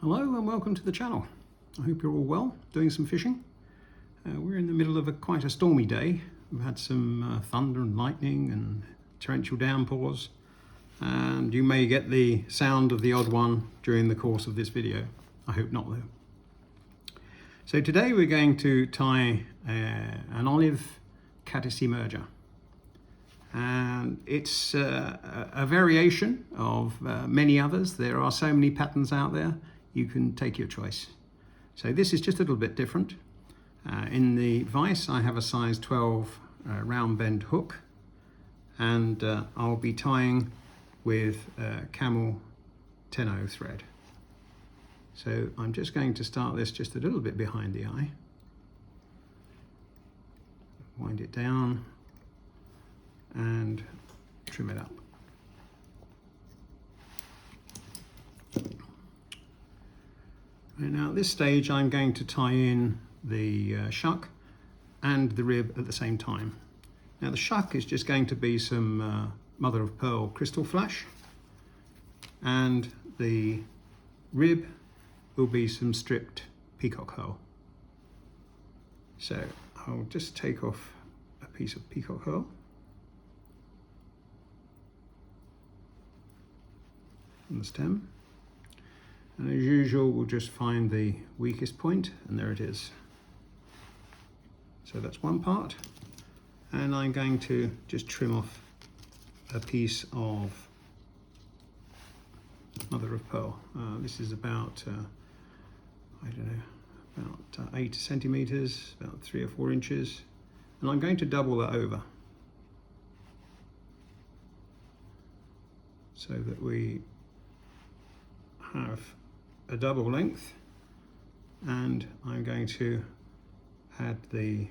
Hello and welcome to the channel. I hope you're all well, doing some fishing. We're in the middle of quite a stormy day. We've had some thunder and lightning and torrential downpours, and you may get the sound of the odd one during the course of this video. I hope not though. So today we're going to tie an olive caddis emerger, and it's a variation of many others. There are so many patterns out there, you can take your choice. So this is just a little bit different. In the vise I have a size 12 round bend hook, and I'll be tying with camel 10/0 thread. So I'm just going to start this just a little bit behind the eye, wind it down and trim it up. And now at this stage I'm going to tie in the shuck and the rib at the same time. Now the shuck is just going to be some mother of pearl crystal flash, and the rib will be some stripped peacock herl. So I'll just take off a piece of peacock herl from the stem, and as usual we'll just find the weakest point, and there it is. So that's one part, and I'm going to just trim off a piece of mother of pearl. This is about I don't know, about 8 centimeters, about 3 or 4 inches, and I'm going to double that over so that we have a double length, and I'm going to add the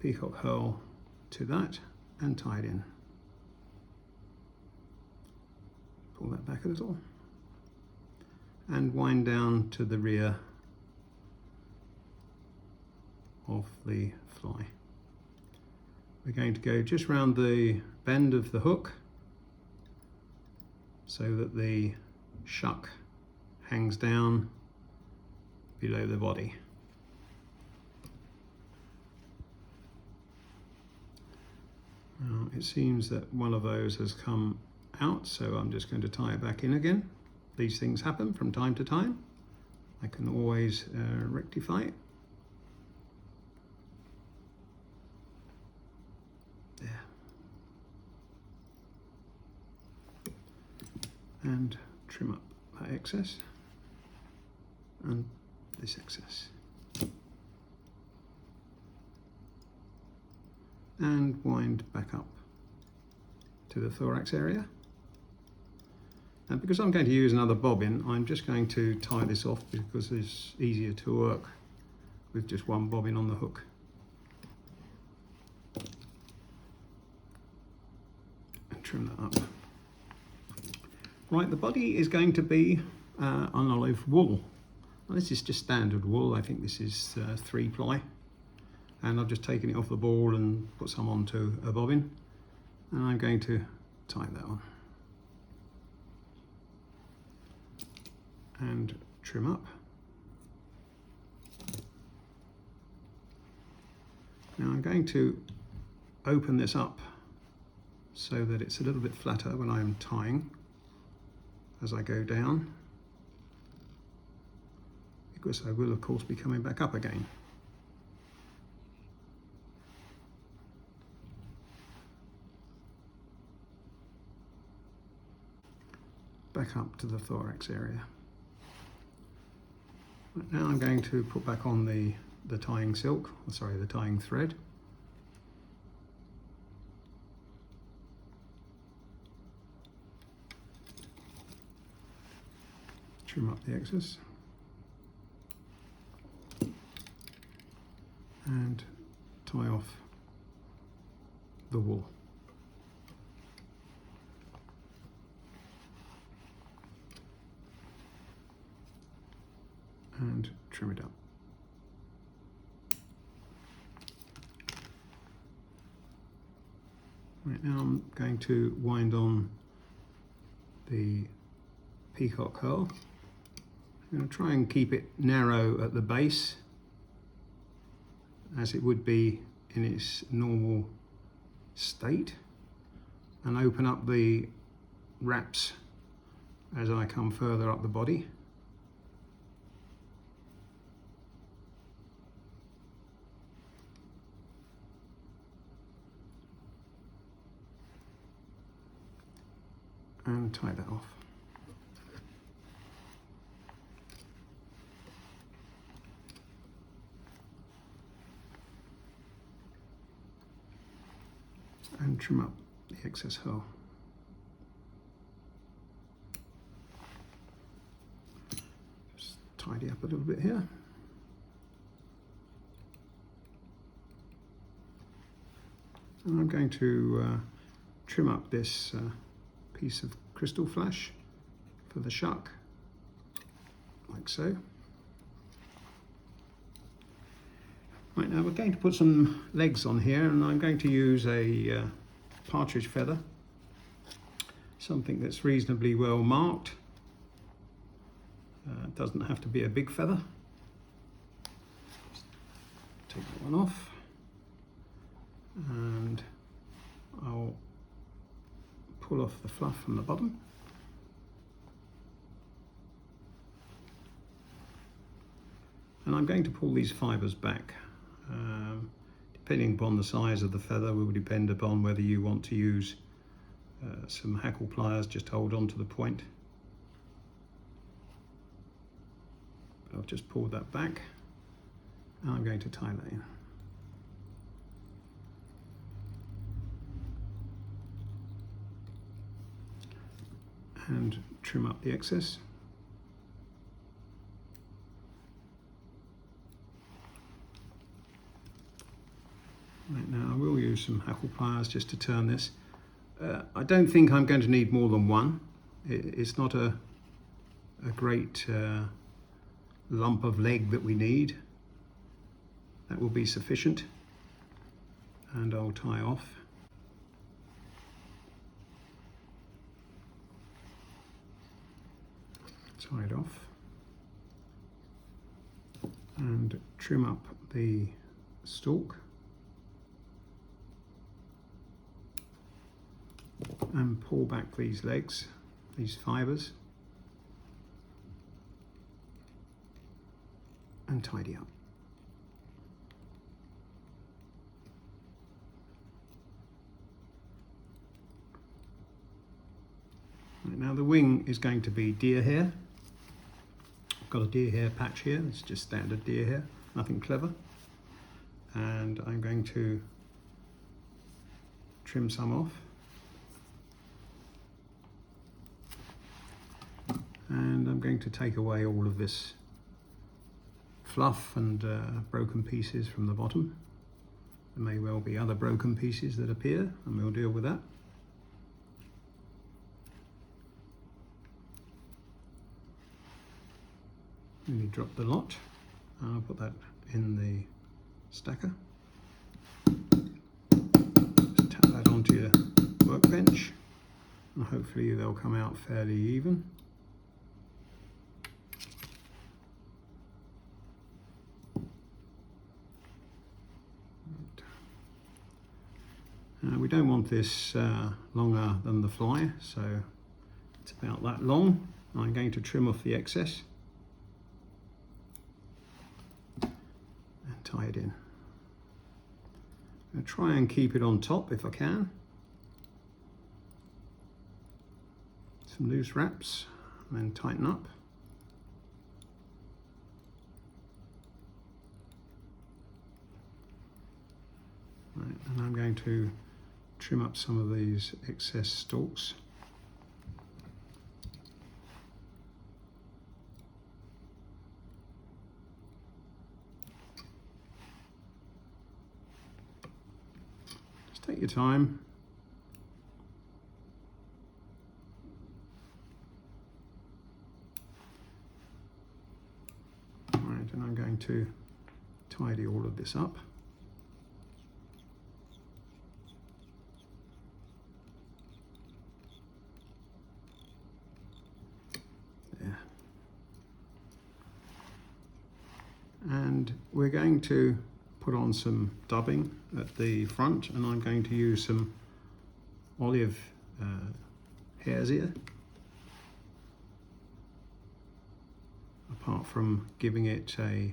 peacock herl to that and tie it in. Pull that back a little and wind down to the rear of the fly. We're going to go just round the bend of the hook so that the shuck hangs down below the body. Now it seems that one of those has come out, so I'm just going to tie it back in again. These things happen from time to time. I can always rectify it. There. And trim up that excess and this excess. And wind back up to the thorax area. And because I'm going to use another bobbin, I'm just going to tie this off because it's easier to work with just one bobbin on the hook. And trim that up. Right, the body is going to be an olive wool. Well, this is just standard wool. I think this is 3-ply. And I've just taken it off the ball and put some onto a bobbin. And I'm going to tie that on. And trim up. Now I'm going to open this up so that it's a little bit flatter when I'm tying as I go down, because I will of course be coming back up again. Back up to the thorax area. Right, now I'm going to put back on the tying silk, sorry, the tying thread. Trim up the excess and tie off the wool. And trim it up. Right, now I'm going to wind on the peacock herl. I'm going to try and keep it narrow at the base, as it would be in its normal state, and open up the wraps as I come further up the body. And tie that off. And trim up the excess herl. Just tidy up a little bit here. And I'm going to trim up this piece of crystal flash for the shuck, like so. Right, now we're going to put some legs on here, and I'm going to use a partridge feather, something that's reasonably well marked. It doesn't have to be a big feather. Just take that one off, and I'll pull off the fluff from the bottom. And I'm going to pull these fibres back. Depending upon the size of the feather will depend upon whether you want to use some hackle pliers. Just hold on to the point. I've just pulled that back, and I'm going to tie that in. And trim up the excess. Right, now I will use some hackle pliers just to turn this. I don't think I'm going to need more than one. It's not a great lump of leg that we need. That will be sufficient. And I'll tie off. Tie it off. And trim up the stalk. And pull back these legs, these fibres, and tidy up. Right, now the wing is going to be deer hair. I've got a deer hair patch here. It's just standard deer hair, nothing clever. And I'm going to trim some off. And I'm going to take away all of this fluff and broken pieces from the bottom. There may well be other broken pieces that appear, and we'll deal with that. Really drop the lot. I'll put that in the stacker. Just tap that onto your workbench, and hopefully they'll come out fairly even. We don't want this longer than the fly, so it's about that long. I'm going to trim off the excess and tie it in. I'll try and keep it on top if I can. Some loose wraps, and then tighten up. Right, and I'm going to trim up some of these excess stalks. Just take your time. Right, and I'm going to tidy all of this up. we're going to put on some dubbing at the front, and I'm going to use some olive hare's ear. Apart from giving it a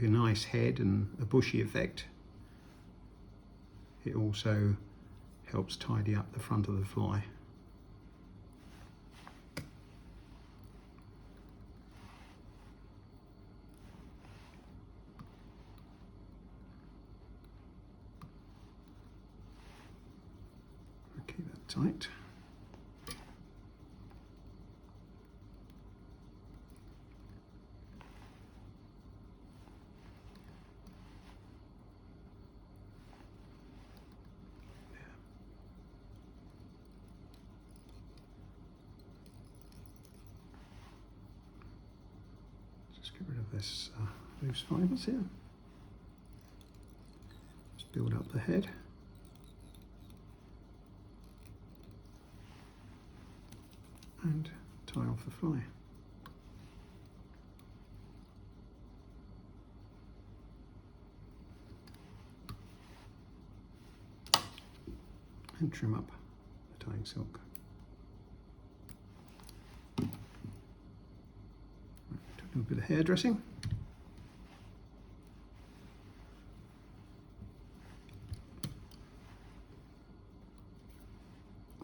nice head and a bushy effect, it also helps tidy up the front of the fly. Keep that tight. Just get rid of this loose fibres here. Just build up the head. And tie off the fly. And trim up the tying silk. Do a little bit of hairdressing.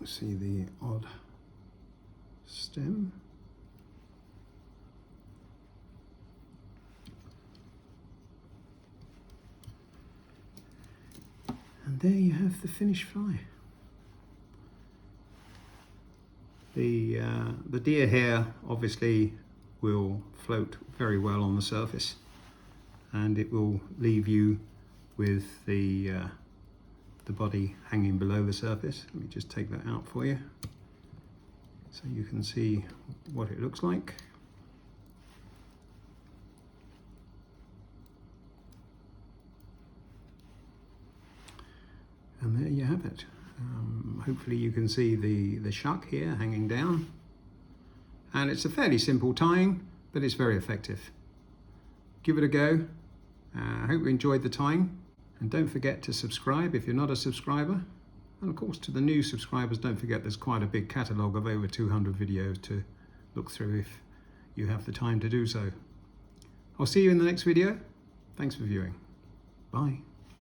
See the odd stem. And there you have the finished fly. The deer hair obviously will float very well on the surface, and it will leave you with the body hanging below the surface. Let me just take that out for you so you can see what it looks like. And there you have it. Hopefully you can see the shuck here hanging down. And it's a fairly simple tying, but it's very effective. Give it a go. I hope you enjoyed the tying. And don't forget to subscribe if you're not a subscriber. And of course, to the new subscribers, don't forget there's quite a big catalogue of over 200 videos to look through if you have the time to do so. I'll see you in the next video. Thanks for viewing. Bye.